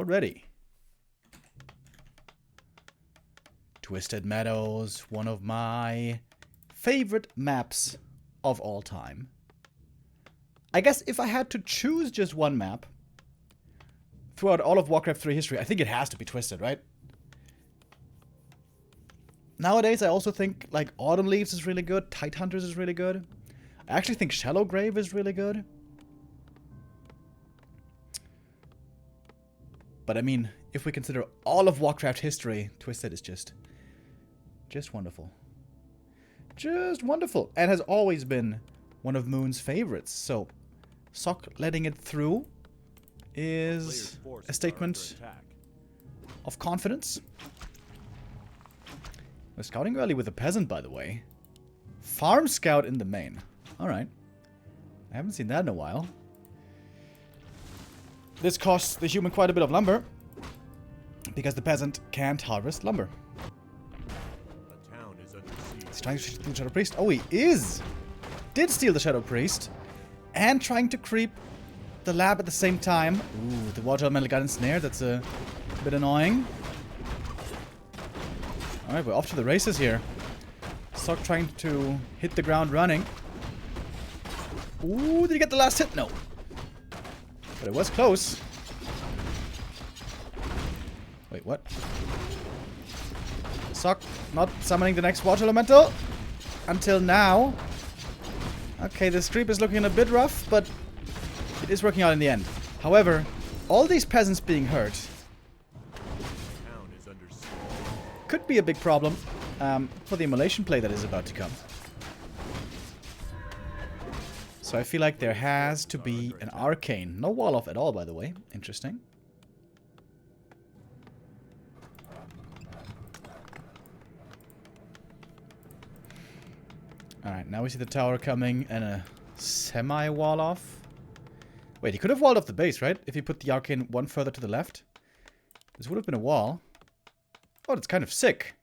already. Twisted Meadows, one of my favorite maps of all time. I guess if I had to choose just one map throughout all of Warcraft 3 history, I think it has to be Twisted, right? Nowadays, I also think, like, Autumn Leaves is really good. Tidehunters is really good. I actually think Shadowgrave is really good. But I mean, if we consider all of Warcraft history, Twisted is just wonderful. Just wonderful. And has always been one of Moon's favorites. So, Sock letting it through is a statement of confidence. We're scouting early with a peasant, by the way. Farm scout in the main. Alright. I haven't seen that in a while. This costs the human quite a bit of lumber. Because the peasant can't harvest lumber. He's trying to steal the Shadow Priest. Oh, he is! Did steal the Shadow Priest. And trying to creep the lab at the same time. Ooh, the water elemental got ensnared. That's a bit annoying. Alright, we're off to the races here. Sock trying to hit the ground running. Ooh, did he get the last hit? No. But it was close. Wait, what? Sock not summoning the next water elemental. Until now. Okay, this creep is looking a bit rough, but it is working out in the end. However, all these peasants being hurt could be a big problem for the immolation play that is about to come. So I feel like there has to be an arcane. No wall off at all, by the way. Interesting. Alright, now we see the tower coming and a semi-wall off. Wait, he could have walled off the base, right? If he put the arcane one further to the left. This would have been a wall. Oh, that's kind of sick.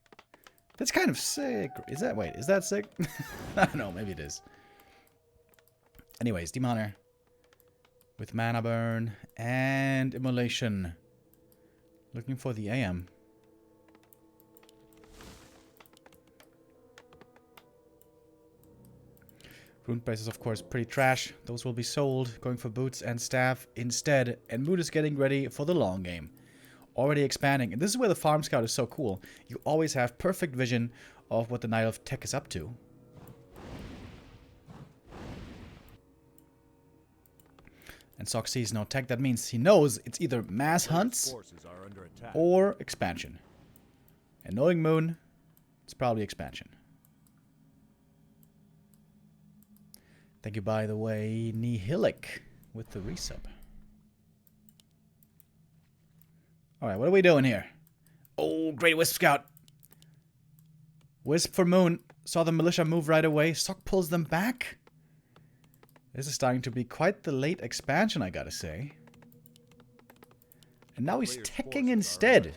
That's kind of sick. Is that... Wait, is that sick? I don't know, maybe it is. Anyways, Demoner. With Mana Burn and Immolation. Looking for the AM. Rune Base is, of course, pretty trash. Those will be sold. Going for boots and staff instead. And Mood is getting ready for the long game. Already expanding. And this is where the Farm Scout is so cool. You always have perfect vision of what the Night Elf tech is up to. And Sock sees no tech. That means he knows it's either mass hunts or expansion. And knowing Moon, it's probably expansion. Thank you, by the way, Nihilic with the resub. Alright, what are we doing here? Oh, great Wisp Scout. Wisp for Moon. Saw the militia move right away. Sock pulls them back. This is starting to be quite the late expansion, I gotta say. And now he's teching instead.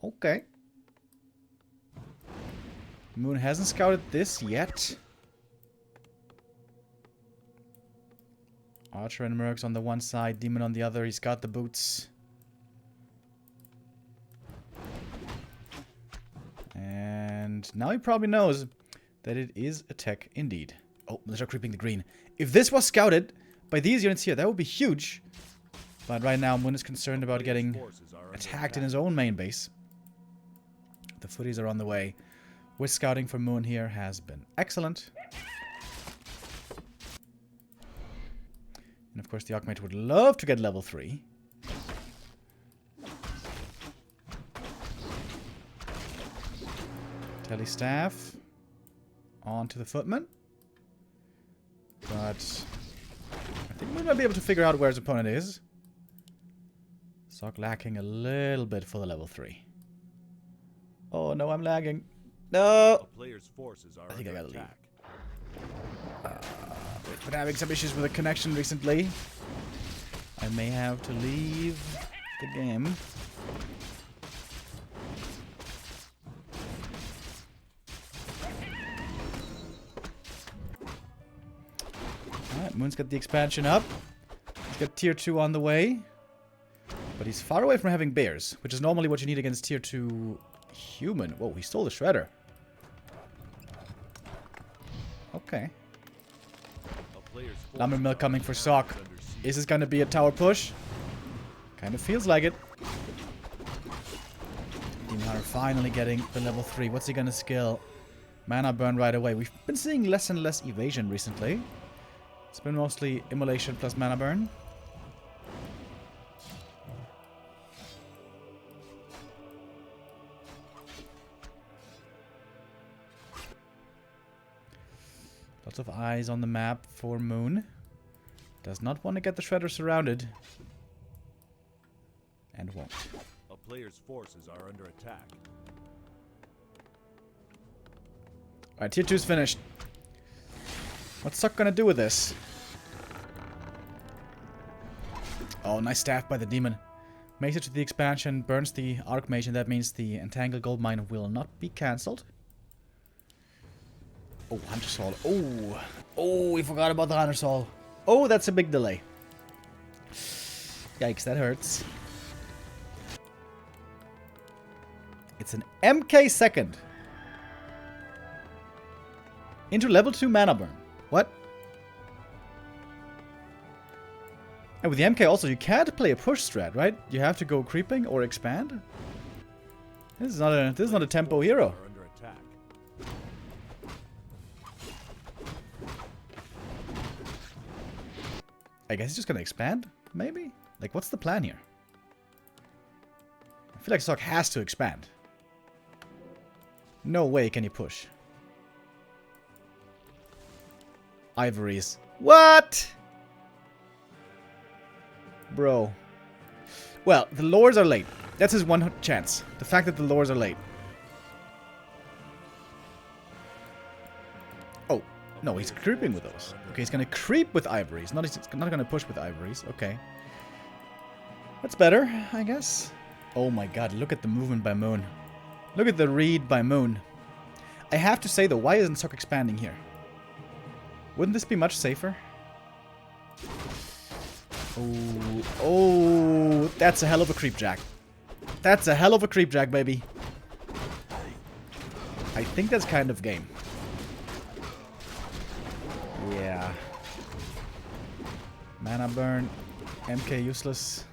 Okay. Moon hasn't scouted this yet. Archer and Mercs on the one side, Demon on the other. He's got the boots. And now he probably knows that it is a tech indeed. Oh, militia creeping the green. If this was scouted by these units here, that would be huge. But right now, Moon is concerned about getting attacked in his own main base. The footies are on the way. Wisp scouting for Moon here has been excellent. And of course, the Archmage would love to get level 3. Telestaff. On to the Footman. But I think we might be able to figure out where his opponent is. Sock lacking a little bit for the level 3. Oh no, I'm lagging. No! I think I gotta leave. We've been having some issues with the connection recently. I may have to leave the game. Alright, Moon's got the expansion up. He's got tier 2 on the way. But he's far away from having bears, which is normally what you need against tier 2 human. Whoa, he stole the shredder. Okay. Lumber mill coming for Sock. Is this gonna be a tower push? Kind of feels like it. Demon Hunter finally getting the level 3. What's he gonna skill? Mana burn right away. We've been seeing less and less evasion recently. It's been mostly immolation plus mana burn. Lots of eyes on the map for Moon. Does not want to get the Shredder surrounded. And won't. A player's forces are under attack. Alright, tier 2's finished. What's Suck gonna do with this? Oh, nice staff by the demon. Makes it to the expansion, burns the Archmage, and that means the Entangled Gold Mine will not be cancelled. Oh, Hunter Soul. Oh. Oh, we forgot about the Hunter Soul. Oh, that's a big delay. Yikes, that hurts. It's an MK second. Into level 2 mana burn. What? And with the MK also, you can't play a push strat, right? You have to go creeping or expand. This is not a tempo hero. I guess he's just gonna expand, maybe? Like, what's the plan here? I feel like Sock has to expand. No way can he push. Ivories. What? Bro. Well, the lures are late. That's his one chance. The fact that the lures are late. Oh. No, he's creeping with those. Okay, he's gonna creep with ivories. He's not gonna push with ivories. Okay. That's better, I guess. Oh my god, look at the movement by Moon. Look at the read by Moon. I have to say though, why isn't Sock expanding here? Wouldn't this be much safer? Oh, oh, that's a hell of a creep jack. That's a hell of a creep jack, baby. I think that's kind of game. Yeah. Mana burn. MK useless.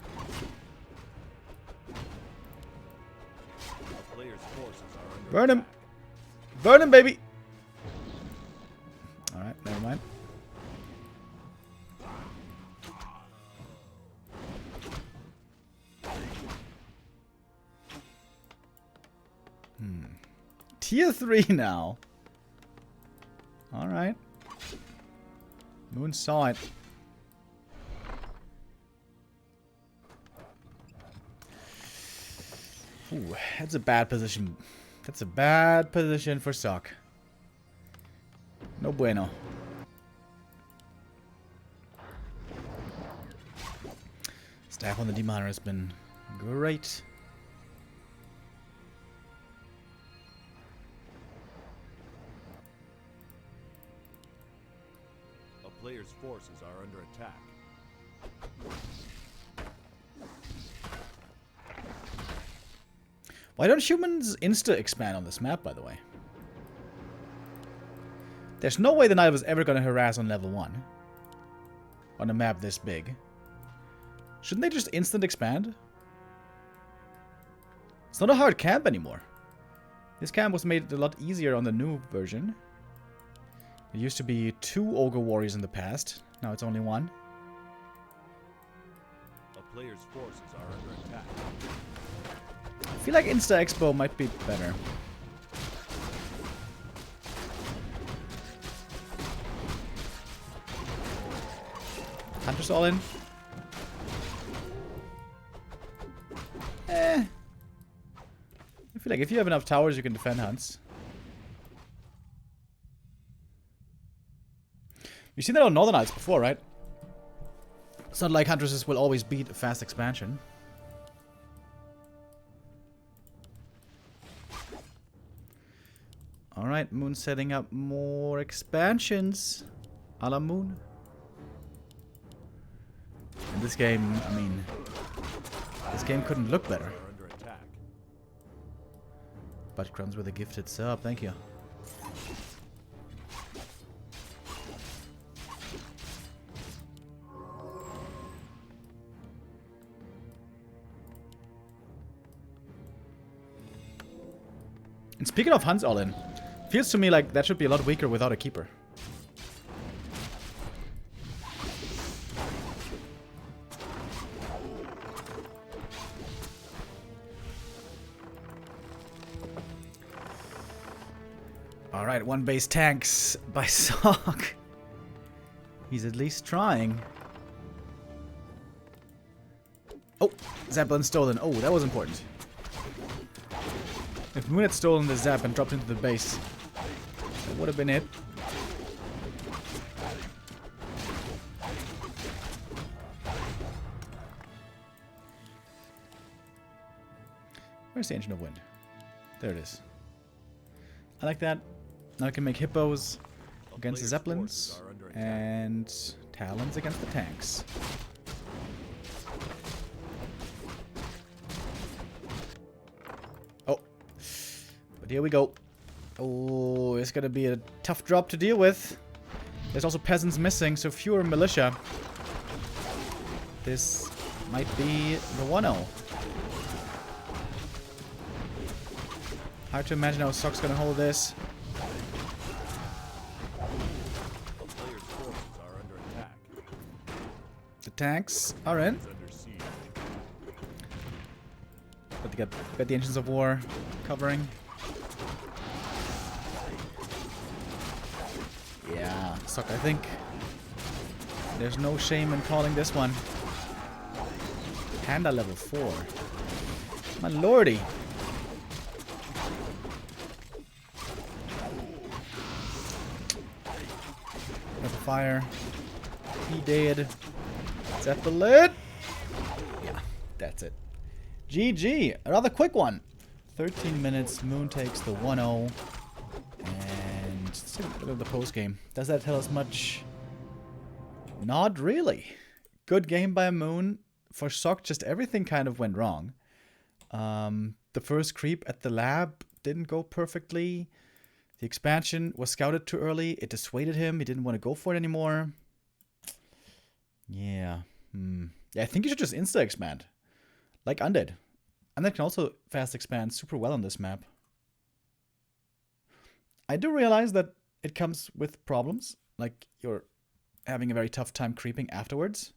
Burn him! Burn him, baby! Alright, never mind. Tier 3 now. Alright. Moon saw it. Ooh, that's a bad position. That's a bad position for Sock. No bueno. Staff on the Demon Hunter has been great. A player's forces are under attack. Why don't humans insta-expand on this map, by the way? There's no way the Knight was ever going to harass on level 1. On a map this big. Shouldn't they just instant expand? It's not a hard camp anymore. This camp was made a lot easier on the new version. It used to be 2 Ogre Warriors in the past. Now it's only 1. A player's forces are under attack. I feel like Insta Expo might be better. Hunter's all in. I feel like if you have enough towers, you can defend hunts. You've seen that on Northern Knights before, right? It's not like Huntresses will always beat a fast expansion. Alright, Moon setting up more expansions. A la Moon. In this game, I mean, This game couldn't look better. Are under attack. But Crumbs with a gifted sub, thank you. And speaking of Hans all-in, feels to me like that should be a lot weaker without a keeper. Alright, one base tanks by Sock. He's at least trying. Oh, Zeppelin stolen. Oh, that was important. If Moon had stolen the Zap and dropped into the base, that would have been it. Where's the Engine of Wind? There it is. I like that. Now I can make Hippos against the Zeppelins and Talons against the tanks. Oh. But here we go. Oh, it's gonna be a tough drop to deal with. There's also peasants missing, so fewer militia. This might be the 1-0. Hard to imagine how Sock's gonna hold this. A player's forces are under attack. The tanks are in. Is under siege. But they got the engines of war covering. Yeah, Sock, I think there's no shame in calling this one. Panda level 4. My lordy. Fire. He did. Zeppelin. Yeah, that's it. GG. A rather quick one. 13 minutes. Moon takes the 1-0. And let's take a look at the post game. Does that tell us much? Not really. Good game by Moon. For Sock, just everything kind of went wrong. The first creep at the lab didn't go perfectly. The expansion was scouted too early. It dissuaded him. He didn't want to go for it anymore. Yeah. Yeah, I think you should just insta-expand. Like Undead. Undead can also fast expand super well on this map. I do realize that it comes with problems. Like, you're having a very tough time creeping afterwards.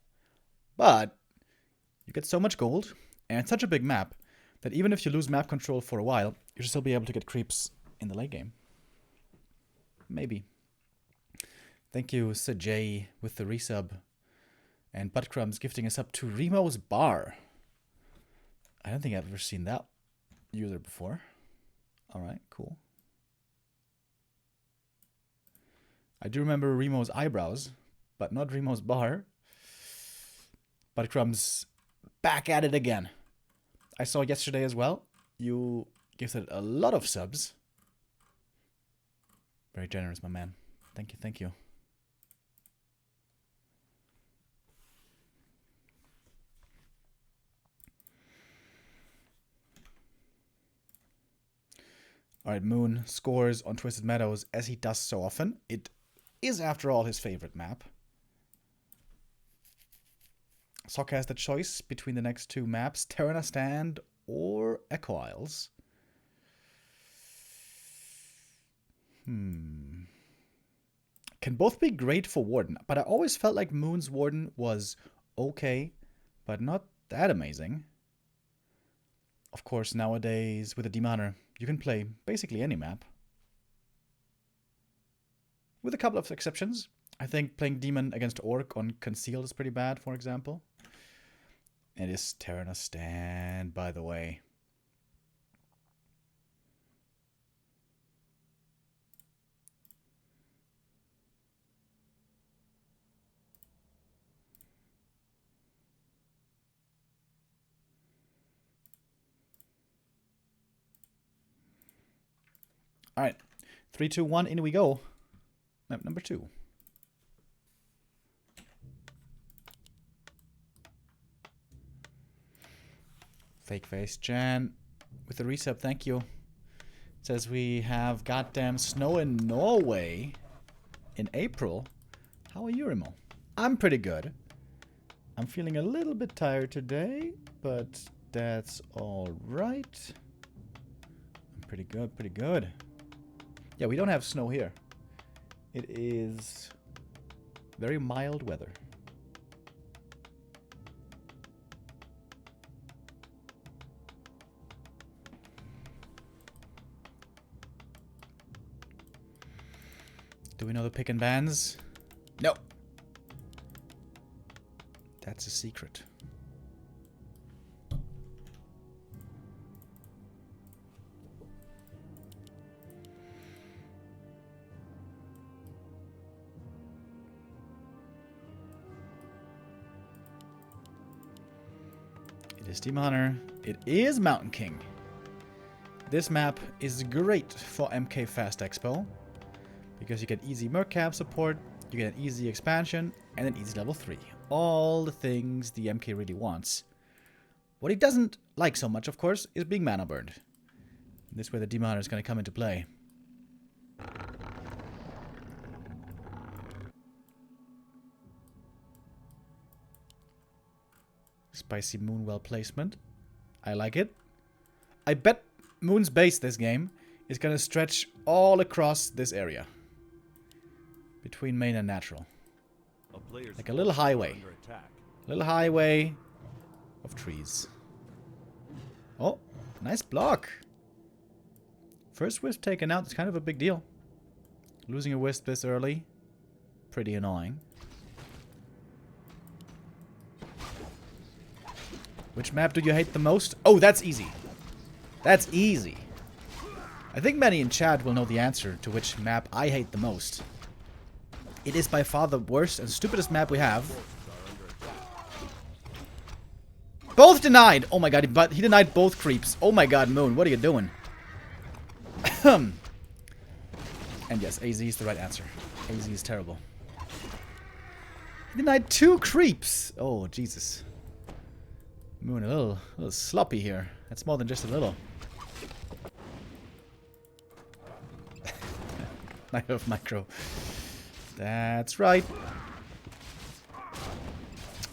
But you get so much gold, and it's such a big map, that even if you lose map control for a while, you should still be able to get creeps in the late game. Maybe. Thank you, Sajay, with the resub. And Buttcrumbs gifting us up to Remo's Bar. I don't think I've ever seen that user before. Alright, cool. I do remember Remo's eyebrows, but not Remo's Bar. Buttcrumbs back at it again. I saw yesterday as well. You gifted a lot of subs. Very generous, my man. Thank you, thank you. Alright, Moon scores on Twisted Meadows as he does so often. It is, after all, his favorite map. Sock has the choice between the next two maps, Terran Stand or Echo Isles. Can both be great for Warden, but I always felt like Moon's Warden was okay, but not that amazing. Of course, nowadays, with a Demoner, you can play basically any map. With a couple of exceptions. I think playing Demon against Orc on Concealed is pretty bad, for example. It is Terran Stand, by the way. All right, 3, 2, 1, in we go. Map number 2. Fake face. Jan with the resub, thank you. Says we have goddamn snow in Norway in April. How are you, Remo? I'm pretty good. I'm feeling a little bit tired today, but that's alright. I'm pretty good, pretty good. Yeah, we don't have snow here. It is very mild weather. Do we know the pick and bans? No. That's a secret. It is Demon Hunter. It is Mountain King. This map is great for MK Fast Expo because you get easy Mercap support, you get an easy expansion, and an easy level 3. All the things the MK really wants. What he doesn't like so much, of course, is being mana burned. This way the Demon Hunter is going to come into play. Spicy Moonwell placement. I like it. I bet Moon's base this game is going to stretch all across this area. Between main and natural. Like a little highway. A little highway of trees. Oh, nice block. First wisp taken out is kind of a big deal. Losing a wisp this early. Pretty annoying. Which map do you hate the most? Oh, that's easy. That's easy. I think many in chat will know the answer to which map I hate the most. It is by far the worst and stupidest map we have. Both denied! Oh my god, but he denied both creeps. Oh my god, Moon, what are you doing? And yes, AZ is the right answer. AZ is terrible. He denied 2 creeps! Oh, Jesus. Moon, a little sloppy here. That's more than just a little. Knife of Micro. That's right.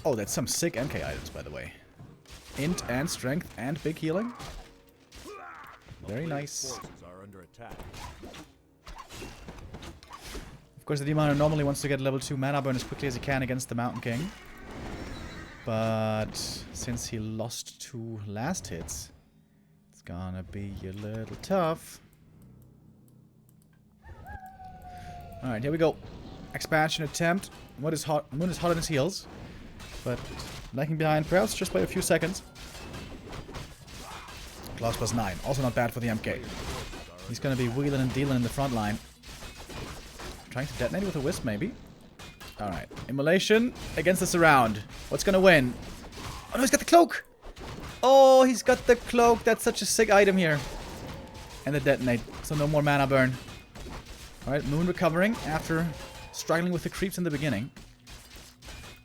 Oh, that's some sick MK items, by the way. Int and strength and big healing. Very nice. Of course, the Demon Hunter normally wants to get level 2 mana burn as quickly as he can against the Mountain King. But since he lost 2 last hits, it's gonna be a little tough. Alright, here we go. Expansion attempt. Moon is hot on his heels. But lagging behind perhaps just by a few seconds. Claws plus 9. Also not bad for the MK. He's gonna be wheeling and dealing in the front line. Trying to detonate with a wisp maybe. Alright. Immolation against the surround. What's gonna win? Oh no, he's got the cloak! Oh, he's got the cloak. That's such a sick item here. And the detonate. So no more mana burn. Alright, Moon recovering after struggling with the creeps in the beginning.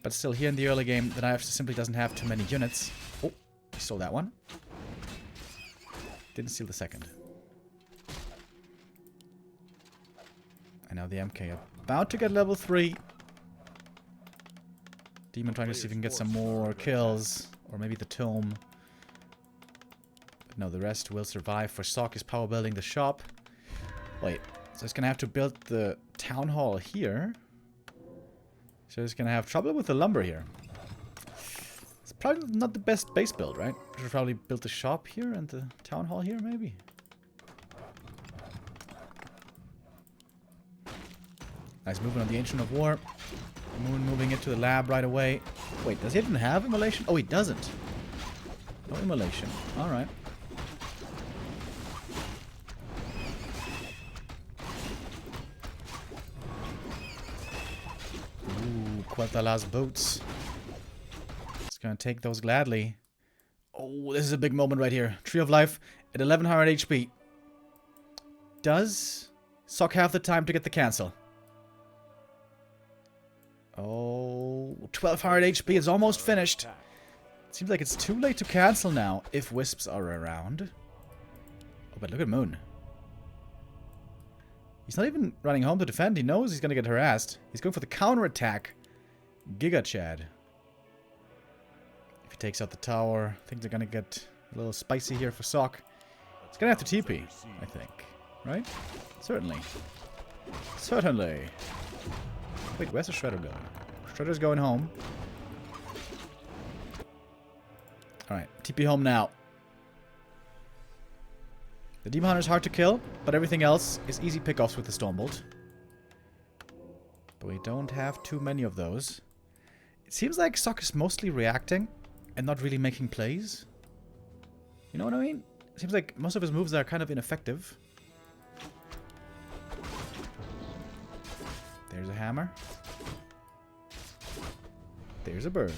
But still, here in the early game, the knife simply doesn't have too many units. Oh, he stole that one. Didn't steal the second. And now the MK about to get level 3. Demon trying to see if he can get some more kills. Or maybe the tome. But no, the rest will survive. For Sock is power building the shop. Wait. So he's gonna have to build the town hall here. So he's gonna have trouble with the lumber here. It's probably not the best base build, right? Should probably build the shop here and the town hall here, maybe. Nice movement on the Ancient of War. Moon moving into the lab right away. Wait, does he even have immolation? Oh, he doesn't. No immolation. Alright. Quatala's boots. It's gonna take those gladly. Oh, this is a big moment right here. Tree of Life at 1100 HP. Does Sock have the time to get the cancel? Oh, 1200 HP is almost finished. Seems like it's too late to cancel now if wisps are around. Oh, but look at Moon. He's not even running home to defend. He knows he's going to get harassed. He's going for the counterattack. Giga Chad. If he takes out the tower, things are going to get a little spicy here for Sock. He's going to have to TP, I think. Right? Certainly. Certainly. Wait, where's the Shredder going? Shredder's going home. Alright, TP home now. The Demon Hunter is hard to kill, but everything else is easy pickoffs with the Stormbolt. But we don't have too many of those. It seems like Sock is mostly reacting and not really making plays. You know what I mean? It seems like most of his moves are kind of ineffective. There's a hammer. There's a burn.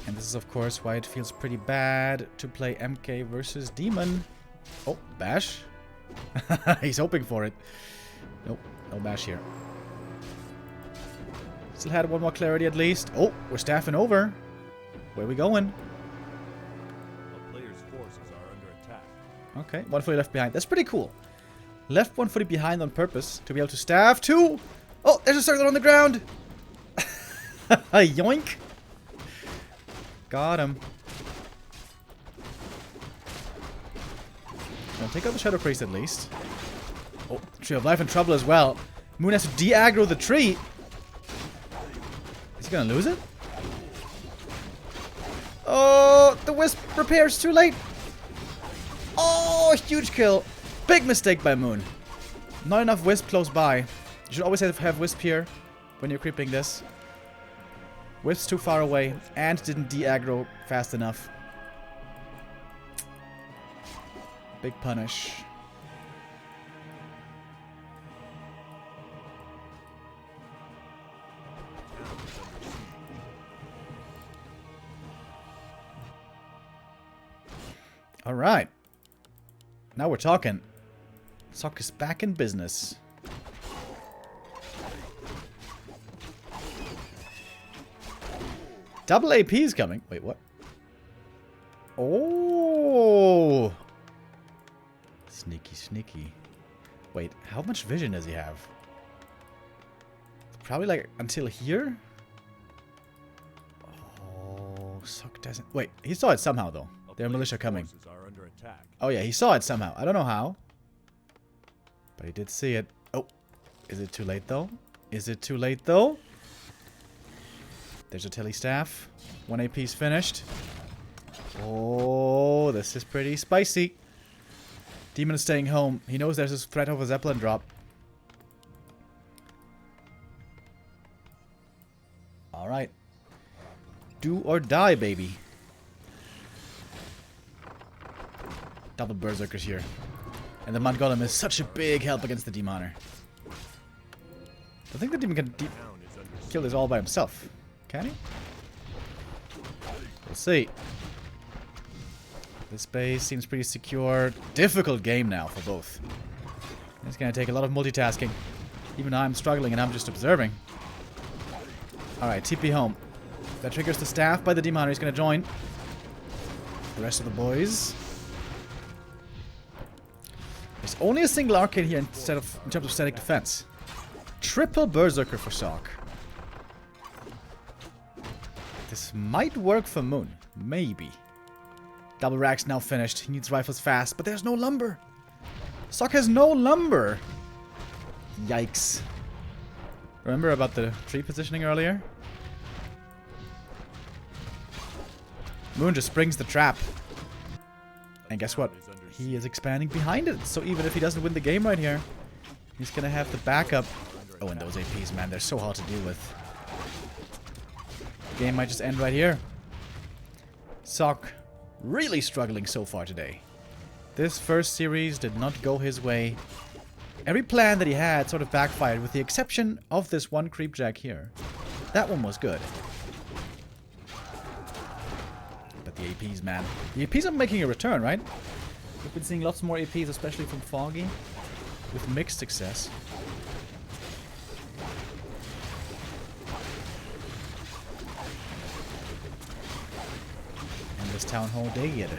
And this is, of course, why it feels pretty bad to play MK versus Demon. Oh, bash. He's hoping for it. Nope, no bash here. Still had one more clarity at least. Oh, we're staffing over. Where are we going? The player's forces are under attack. Okay, 1 footy left behind. That's pretty cool. Left 1 footy behind on purpose to be able to staff 2. Oh, there's a circle on the ground. Yoink. Got him. Well, take out the Shadow Priest at least. Oh, Tree of Life in trouble as well. Moon has to de-aggro the tree. Is he gonna lose it? Oh, the Wisp repairs too late. Oh, huge kill. Big mistake by Moon. Not enough Wisp close by. You should always have Wisp here when you're creeping this. Wisp's too far away and didn't de-aggro fast enough. Big punish. Alright. Now we're talking. Sock is back in business. Double AP is coming. Wait, what? Oh! Sneaky, sneaky. Wait, how much vision does he have? Probably like until here? Oh, Sock doesn't... Wait, he saw it somehow though. There are militia coming. Oh yeah, he saw it somehow. I don't know how. But he did see it. Oh, is it too late though? Is it too late though? There's a Telly Staff. 1 AP's finished. Oh, this is pretty spicy. Demon is staying home. He knows there's a threat of a Zeppelin drop. Alright. Do or die, baby. Double Berserkers here. And the Mud Golem is such a big help against the Demoner. I think the Demon can kill this all by himself. Can he? We'll see. This base seems pretty secure. Difficult game now for both. It's going to take a lot of multitasking. Even though I'm struggling and I'm just observing. Alright, TP home. That triggers the staff by the Demoner. He's going to join the rest of the boys. There's only a single arcade here in terms of static defense. Triple Berserker for Sock. This might work for Moon. Maybe. Double Rack's now finished. He needs rifles fast, but there's no lumber. Sock has no lumber. Yikes. Remember about the tree positioning earlier? Moon just springs the trap. And guess what? He is expanding behind it. So even if he doesn't win the game right here, he's going to have the backup. Oh, and those APs, man, they're so hard to deal with. The game might just end right here. Sock really struggling so far today. This first series did not go his way. Every plan that he had sort of backfired with the exception of this one creep jack here. That one was good. But the APs, man. The APs are making a return, right? We've been seeing lots more APs, especially from Foggy, with mixed success. this town hall did.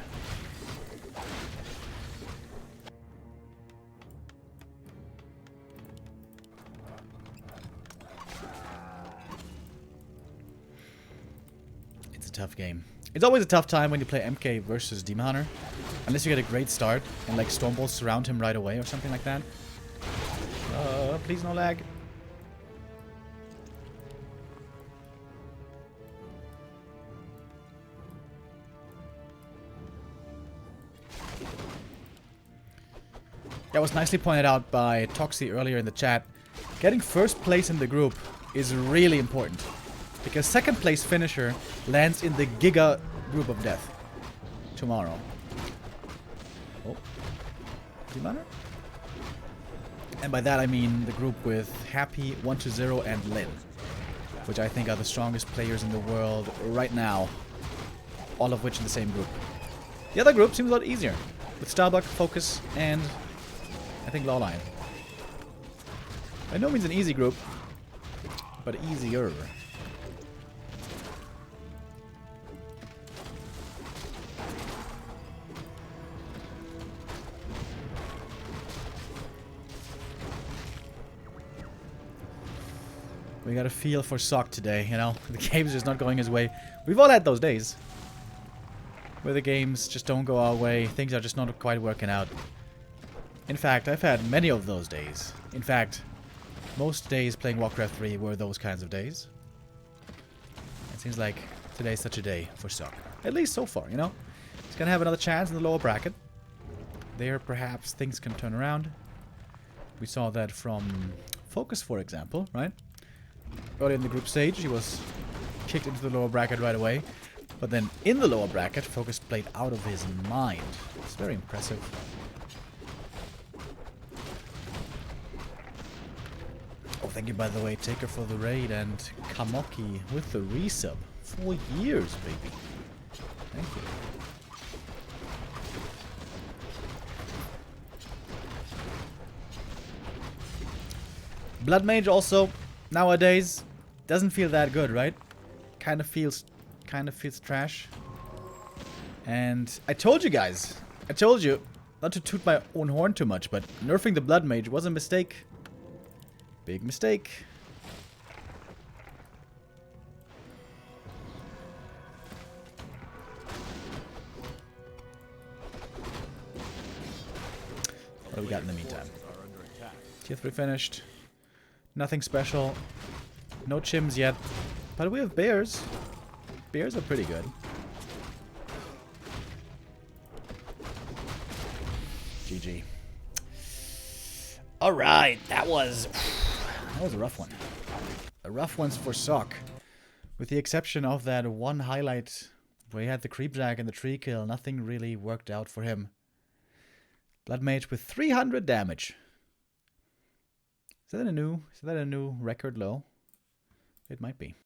It's a tough game. It's always a tough time when you play MK versus Demon Hunter. Unless you get a great start and like Stormbolts surround him right away or something like that. Please no lag. That was nicely pointed out by Toxie earlier in the chat. Getting first place in the group is really important. Because second place finisher lands in the Giga group of death tomorrow. Oh. Demon? And by that I mean the group with Happy, 120, and Lin. Which I think are the strongest players in the world right now. All of which in the same group. The other group seems a lot easier. With Starbuck, Focus, and I think Lawline. By no means an easy group, but easier. We got a feel for Sock today, you know? The game's just not going his way. We've all had those days. Where the games just don't go our way. Things are just not quite working out. In fact, I've had many of those days. In fact, most days playing Warcraft 3 were those kinds of days. It seems like today's such a day for Sock. At least so far, you know? He's gonna have another chance in the lower bracket. There, perhaps, things can turn around. We saw that from Focus, for example, right? Early in the group stage, he was kicked into the lower bracket right away. But then in the lower bracket, Focus played out of his mind. It's very impressive. Oh, thank you, by the way, Taker for the raid and Kamoki with the resub. 4 years, baby. Thank you. Blood Mage also, nowadays, doesn't feel that good, right? Kind of feels trash. And I told you guys, I told you not to toot my own horn too much, but nerfing the Blood Mage was a mistake. Big mistake. What do we got in the meantime? Tier 3 finished. Nothing special. No chims yet. But we have bears. Bears are pretty good. GG. Alright, that was a rough one. A rough one for Sock. With the exception of that one highlight where he had the creepjack and the tree kill, nothing really worked out for him. Blood Mage with 300 damage. Is that a new record low? It might be.